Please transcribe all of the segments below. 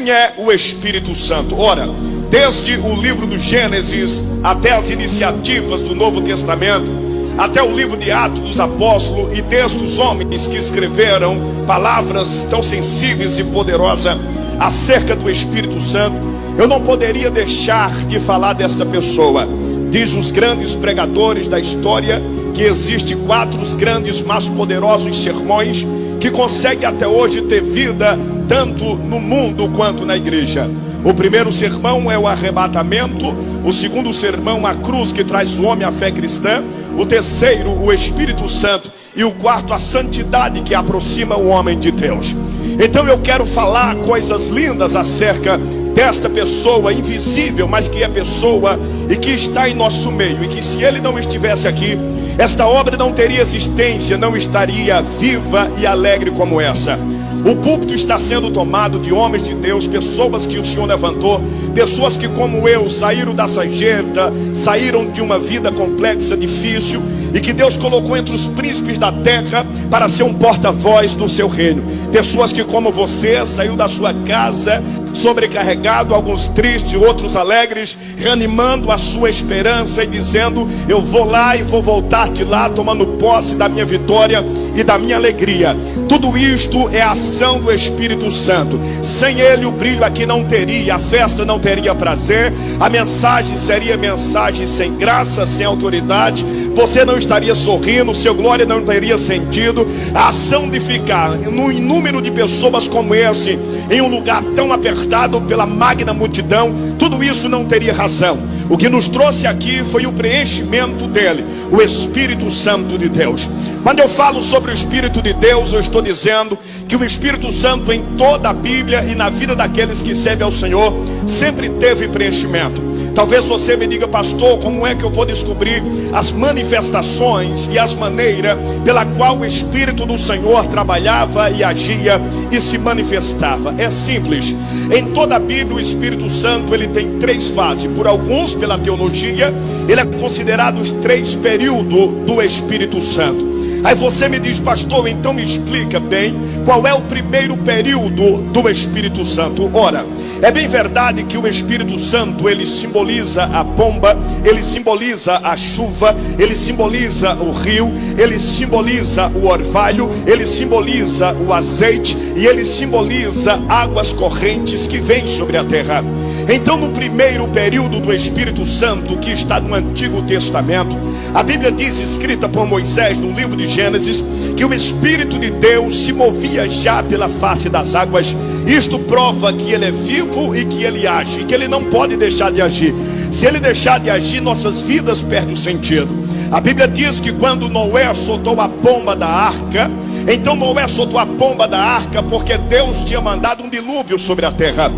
Quem é o Espírito Santo? Ora, desde o livro do Gênesis até as iniciativas do Novo Testamento, até o livro de Atos dos Apóstolos e desde os homens que escreveram palavras tão sensíveis e poderosas acerca do Espírito Santo, eu não poderia deixar de falar desta pessoa. Diz os grandes pregadores da história que existe 4 grandes, mais poderosos sermões que conseguem até hoje ter vida tanto no mundo quanto na igreja. O primeiro sermão é o arrebatamento, o segundo sermão a cruz que traz o homem à fé cristã, o terceiro o Espírito Santo e o quarto a santidade que aproxima o homem de Deus. Então eu quero falar coisas lindas acerca desta pessoa invisível, mas que é pessoa e que está em nosso meio, e que se ele não estivesse aqui, esta obra não teria existência, não estaria viva e alegre como essa. O púlpito está sendo tomado de homens de Deus, pessoas que o Senhor levantou, pessoas que como eu saíram da sarjeta, saíram de uma vida complexa, difícil, e que Deus colocou entre os príncipes da terra para ser um porta-voz do seu reino. Pessoas que como você saiu da sua casa sobrecarregado, alguns tristes, outros alegres, reanimando a sua esperança e dizendo: eu vou lá e vou voltar de lá tomando posse da minha vitória e da minha alegria. Tudo isto é a ação do Espírito Santo. Sem ele o brilho aqui não teria, a festa não teria prazer, a mensagem seria mensagem sem graça, sem autoridade, você não estaria sorrindo, seu glória não teria sentido. A ação de ficar num número de pessoas como esse, em um lugar tão apertado pela magna multidão, tudo isso não teria razão. O que nos trouxe aqui foi o preenchimento dele, o Espírito Santo de Deus. Quando eu falo sobre o Espírito de Deus, eu estou dizendo que o Espírito Santo em toda a Bíblia e na vida daqueles que servem ao Senhor sempre teve preenchimento. Talvez você me diga: pastor, como é que eu vou descobrir as manifestações e as maneiras pela qual o Espírito do Senhor trabalhava e agia e se manifestava? É simples. Em toda a Bíblia o Espírito Santo ele tem 3 fases. Por alguns, pela teologia, ele é considerado os 3 períodos do Espírito Santo. Aí você me diz: pastor, então me explica bem qual é o primeiro período do Espírito Santo. Ora, é bem verdade que o Espírito Santo ele simboliza a pomba, ele simboliza a chuva, ele simboliza o rio, ele simboliza o orvalho, ele simboliza o azeite e ele simboliza águas correntes que vêm sobre a terra. Então, no primeiro período do Espírito Santo, que está no Antigo Testamento, a Bíblia diz, escrita por Moisés no livro de Gênesis, que o Espírito de Deus se movia já pela face das águas. Isto prova que ele é vivo e que ele age, que ele não pode deixar de agir. Se ele deixar de agir, nossas vidas perdem o sentido. A Bíblia diz que quando Noé soltou a pomba da arca, então Noé soltou a pomba da arca porque Deus tinha mandado um dilúvio sobre a terra.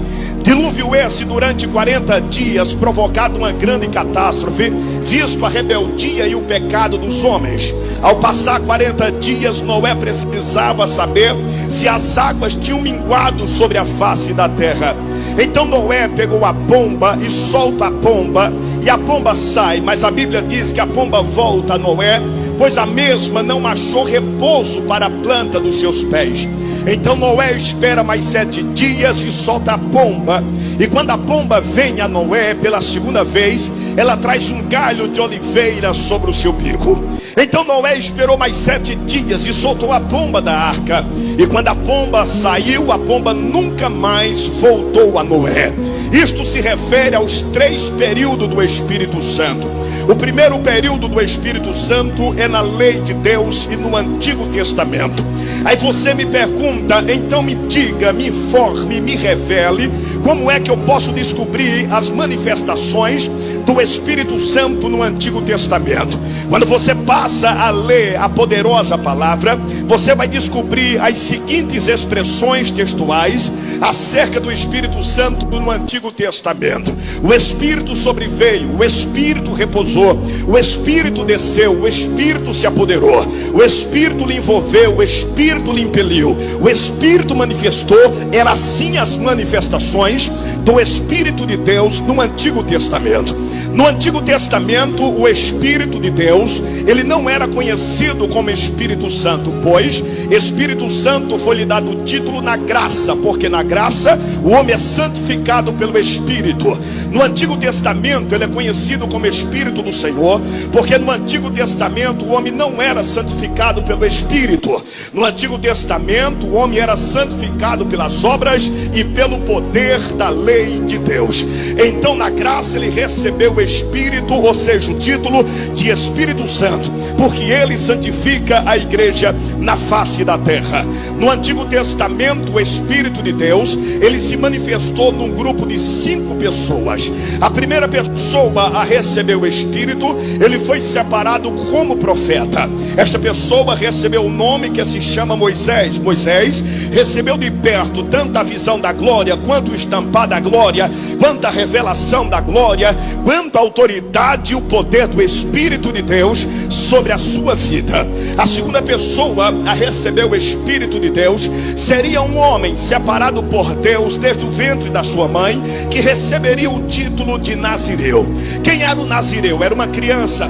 Dilúvio esse durante 40 dias, provocado uma grande catástrofe, visto a rebeldia e o pecado dos homens. Ao passar 40 dias, Noé precisava saber se as águas tinham minguado sobre a face da terra. Então Noé pegou a pomba e solta a pomba, e a pomba sai, mas a Bíblia diz que a pomba volta a Noé, pois a mesma não achou repouso para a planta dos seus pés. Então Noé espera mais 7 dias e solta a pomba. E quando a pomba vem a Noé pela segunda vez, ela traz um galho de oliveira sobre o seu bico. Então Noé esperou mais 7 dias e soltou a pomba da arca. E quando a pomba saiu, a pomba nunca mais voltou a Noé. Isto se refere aos 3 períodos do Espírito Santo. O primeiro período do Espírito Santo é na lei de Deus e no Antigo Testamento. Aí você me pergunta: então me diga, me informe, me revele como é que eu posso descobrir as manifestações do Espírito Santo no Antigo Testamento. Quando você passa a ler a poderosa palavra, você vai descobrir as seguintes expressões textuais acerca do Espírito Santo no Antigo Antigo Testamento. O Espírito sobreveio, o Espírito repousou, o Espírito desceu, o Espírito se apoderou, o Espírito lhe envolveu, o Espírito lhe impeliu, o Espírito manifestou. Era assim as manifestações do Espírito de Deus no Antigo Testamento. No Antigo Testamento, o Espírito de Deus, ele não era conhecido como Espírito Santo, pois Espírito Santo foi lhe dado o título na graça, porque na graça o homem é santificado pelo Espírito. No Antigo Testamento ele é conhecido como Espírito do Senhor, porque no Antigo Testamento o homem não era santificado pelo Espírito. No Antigo Testamento o homem era santificado pelas obras e pelo poder da lei de Deus. Então na graça ele recebeu o Espírito, ou seja, o título de Espírito Santo, porque ele santifica a igreja na face da terra. No Antigo Testamento o Espírito de Deus, ele se manifestou num grupo de 5 pessoas. A primeira pessoa a receber o Espírito, ele foi separado como profeta. Esta pessoa recebeu o nome que se chama Moisés. Moisés recebeu de perto tanto a visão da glória, quanto o estampar da glória, quanto a revelação da glória, quanto a autoridade e o poder do Espírito de Deus sobre a sua vida. A segunda pessoa a receber o Espírito de Deus seria um homem separado por Deus desde o ventre da sua mãe, que receberia o título de Nazireu. Quem era o Nazireu? Era uma criança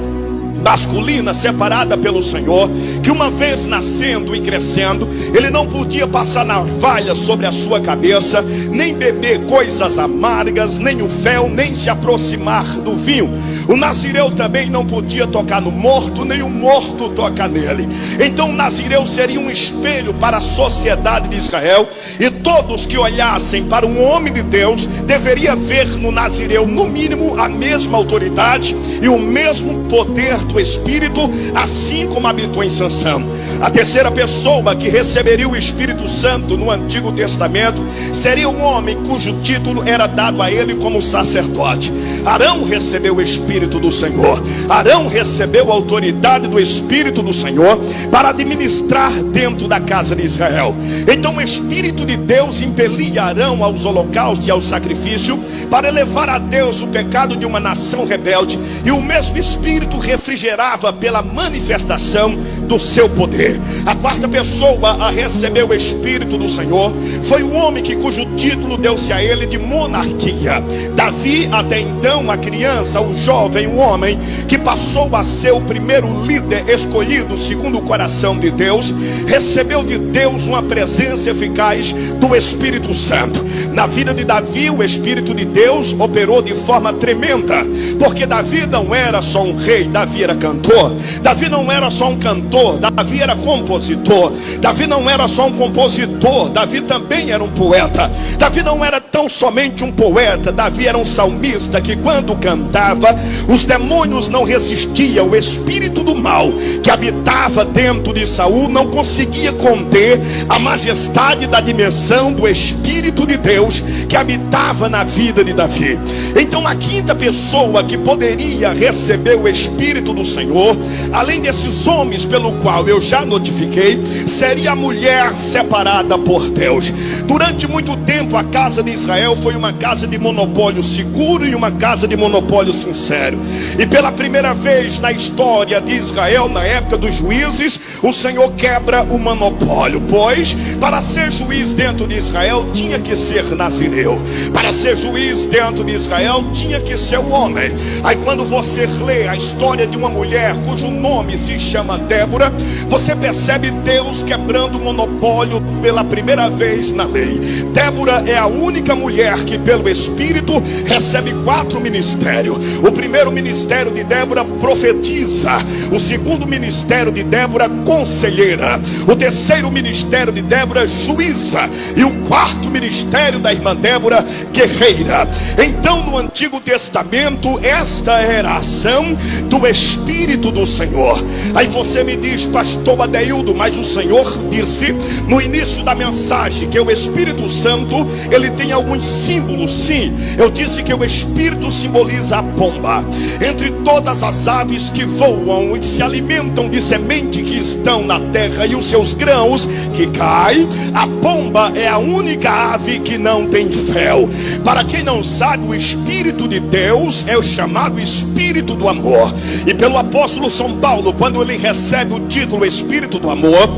masculina separada pelo Senhor, que uma vez nascendo e crescendo, ele não podia passar navalha sobre a sua cabeça, nem beber coisas amargas, nem o fel, nem se aproximar do vinho. O Nazireu também não podia tocar no morto, nem o morto tocar nele. Então o Nazireu seria um espelho para a sociedade de Israel, e todos que olhassem para um homem de Deus deveria ver no Nazireu no mínimo a mesma autoridade e o mesmo poder do Espírito, assim como habitou em Sansão. A terceira pessoa que receberia o Espírito Santo no Antigo Testamento seria um homem cujo título era dado a ele como sacerdote. Arão recebeu o Espírito do Senhor. Arão recebeu a autoridade do Espírito do Senhor para administrar dentro da casa de Israel. Então o Espírito de Deus impelia Arão aos holocaustos e ao sacrifício para elevar a Deus o pecado de uma nação rebelde, e o mesmo Espírito refrigerava pela manifestação do seu poder. A quarta pessoa a receber o Espírito do Senhor foi o homem cujo título deu-se a ele de monarquia. Davi, até então a criança, o jovem, o homem que passou a ser o primeiro líder escolhido segundo o coração de Deus, recebeu de Deus uma presença eficaz do Espírito Santo. Na vida de Davi, o Espírito de Deus operou de forma tremenda, porque Davi não era só um rei, Davi era cantor. Davi não era só um cantor, Davi era compositor. Davi não era só um compositor, Davi também era um poeta. Davi não era tão somente um poeta, Davi era um salmista que quando cantava, os demônios não resistiam. O espírito do mal que habitava dentro de Saul não conseguia conter a majestade da dimensão do Espírito de Deus que habitava na vida de Davi. Então a quinta pessoa que poderia receber o Espírito do Senhor, além desses homens pelo qual eu já notifiquei, seria a mulher separada por Deus. Durante muito tempo a casa de Israel foi uma casa de monopólio seguro e uma casa de monopólio sincero. E pela primeira vez na história de Israel, na época dos juízes, o Senhor quebra o monopólio, pois para ser juiz dentro de Israel tinha que ser nazireu. Para ser juiz dentro de Israel tinha que ser um homem. Aí quando você lê a história de uma mulher cujo nome se chama Débora, você percebe Deus quebrando o monopólio pela primeira vez na lei. Débora é a única mulher que pelo Espírito recebe 4 ministérios. O primeiro ministério de Débora, profetiza. O segundo ministério de Débora, conselheira. O terceiro ministério de Débora, juíza. E o quarto ministério da irmã Débora, guerreira. Então no Antigo Testamento esta era a ação do Espírito Espírito do Senhor. Aí você me diz, pastor Adeildo, mas o Senhor disse no início da mensagem que o Espírito Santo, ele tem alguns símbolos. Sim, eu disse que o Espírito simboliza a pomba. Entre todas as aves que voam e se alimentam de semente que estão na terra e os seus grãos que caem, a pomba é a única ave que não tem fel. Para quem não sabe, o Espírito de Deus é o chamado Espírito do amor. E pelo apóstolo São Paulo, quando ele recebe o título Espírito do amor,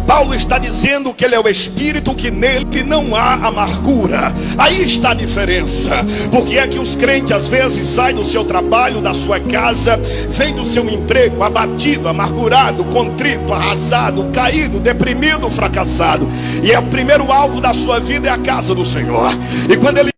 Paulo está dizendo que ele é o Espírito que nele não há amargura. Aí está a diferença. Porque é que os crentes às vezes saem do seu trabalho, da sua casa, vem do seu emprego abatido, amargurado, contrito, arrasado, caído, deprimido, fracassado. E é o primeiro alvo da sua vida é a casa do Senhor. E quando ele